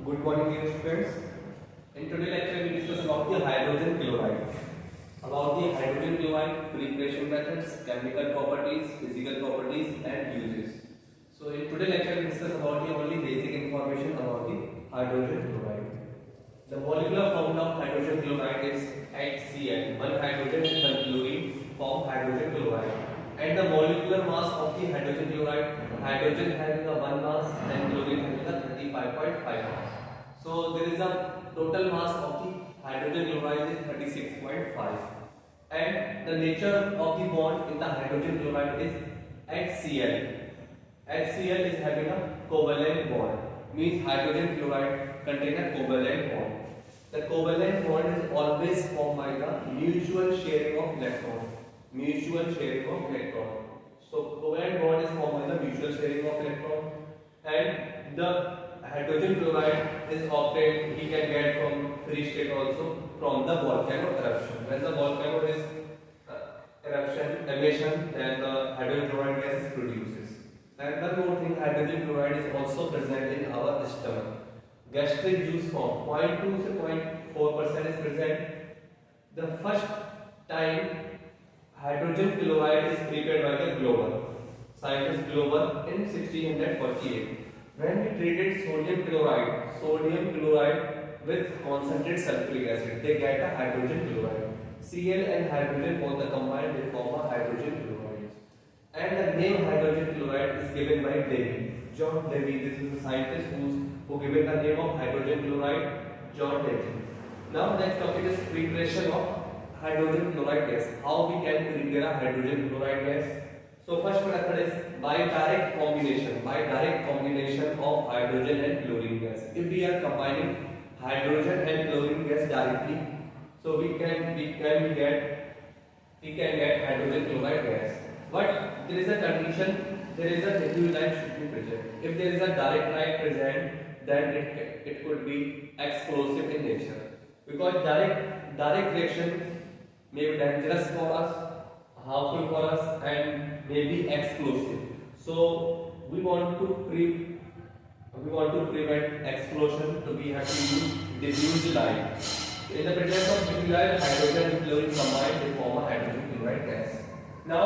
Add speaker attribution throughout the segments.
Speaker 1: Good morning, dear students. In today's lecture, we discuss about the hydrogen chloride. About the hydrogen chloride preparation methods, chemical properties, physical properties, and uses. So, in today's lecture, we discuss about the only basic information about the hydrogen chloride. The molecular formula of hydrogen chloride is HCl. One hydrogen and one chlorine form hydrogen chloride. And the molecular mass of the hydrogen chloride, hydrogen having a 1 mass and chlorine having a 35.5 mass. So there is a total mass of the hydrogen chloride is 36.5. And the nature of the bond in the hydrogen chloride is HCl. HCl is having a covalent bond. Means hydrogen chloride contain a covalent bond. The covalent bond is always formed by the mutual sharing of electron. Mutual sharing of electron. So covalent bond is formed by the mutual sharing of electron, and the hydrogen chloride is obtained, he can get from free state also from the volcano eruption. When the volcano is emission, then the hydrogen chloride gas is produces. And one more thing, hydrogen chloride is also present in our stomach. Gastric juice form 0.2 to 0.4% is present. The first time hydrogen chloride is prepared by the Glover, scientist Glover in 1648. When he treated sodium chloride with concentrated sulfuric acid, they get a hydrogen chloride. Cl and hydrogen both are combined, they form a hydrogen chloride. And the name hydrogen chloride is given by Davy. John Davy, this is the scientist who given the name of hydrogen chloride, John Davy. Now next topic is preparation of hydrogen chloride gas. How we can prepare a hydrogen chloride gas? So first method is by direct combination of hydrogen and chlorine gas. If we are combining hydrogen and chlorine gas directly, so we can get hydrogen chloride gas. But there is a condition, there is a diffuse light should be present. If there is a direct light present, then it could be explosive in nature, because direct reaction may be dangerous for us, harmful for us, and may be explosive. So we want to prevent explosion, so we have to use diffuse light. In the presence of diffuse light, hydrogen and chlorine combined, they form a hydrogen chloride gas. Now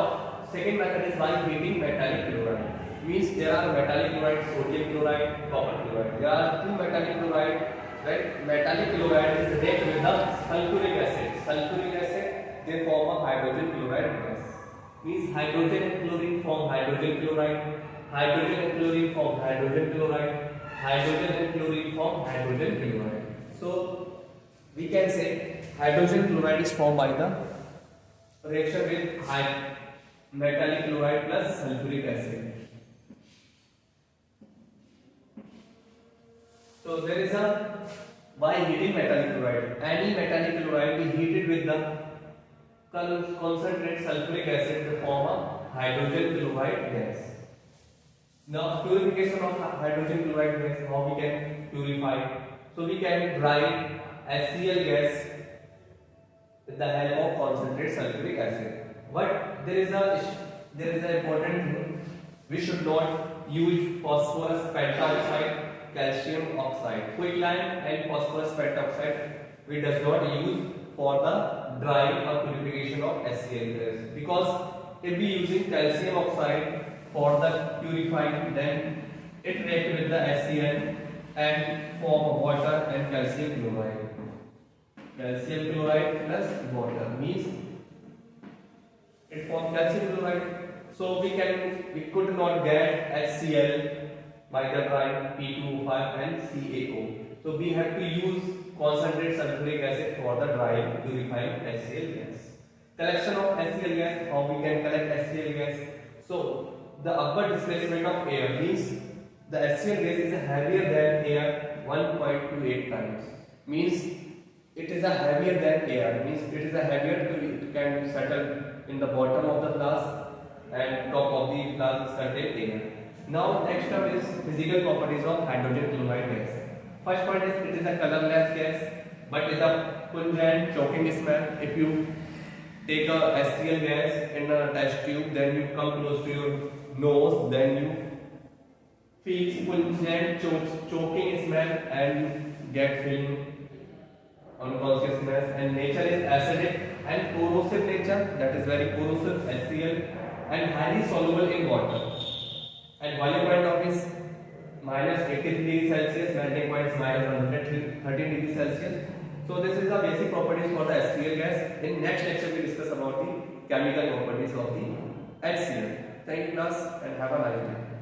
Speaker 1: second method is by heating metallic chloride. Means there are metallic chloride, sodium chloride, copper chloride. There are two metallic chloride, right? Metallic chloride is reacted with the sulfuric acid. Sulfuric acid, they form a hydrogen chloride gas. Means hydrogen and chlorine form hydrogen chloride. Hydrogen and chlorine form hydrogen chloride. Hydrogen and chlorine form hydrogen chloride. So we can say hydrogen chloride is formed by the reaction with metallic chloride plus sulfuric acid. So there is a, by heating metallic chloride, any metallic chloride we heat it with the concentrated sulfuric acid to form a hydrogen chloride gas. Now purification of hydrogen chloride gas, how we can purify? So we can dry HCl gas with the help of concentrated sulfuric acid. But there is an important thing. We should not use phosphorus pentaoxide, calcium oxide. Quicklime and phosphorus pentaoxide we does not use for the drying or purification of HCl gas, because if we using calcium oxide for the purifying, then it reacts with the HCl and form water and calcium chloride. Calcium chloride plus water means it forms calcium chloride. So we could not get HCl by the drying P2O5 and CaO. So we have to use concentrated sulfuric acid for the drying, purifying HCl gas. Collection of HCl gas, how we can collect HCl gas? So the upward displacement of air means the HCl gas is heavier than air 1.28 times. Means it is a heavier than air. Means it is a heavier to, it can settle in the bottom of the flask, and top of the flask contain air. Now next up is physical properties of hydrogen chloride gas. First point is it is a colorless gas, but is a pungent choking smell. If you take a HCl gas in a test tube, then you come close to your nose, then you feels pungent, choking smell and get feeling unconsciousness. And nature is acidic and corrosive nature, that is very corrosive, HCl, and highly soluble in water. And boiling point of is minus 83 degrees Celsius, melting point is minus 113 degrees Celsius. So this is the basic properties for the HCl gas. In next lecture we discuss about the chemical properties of the HCl. Thank you class and have a nice day.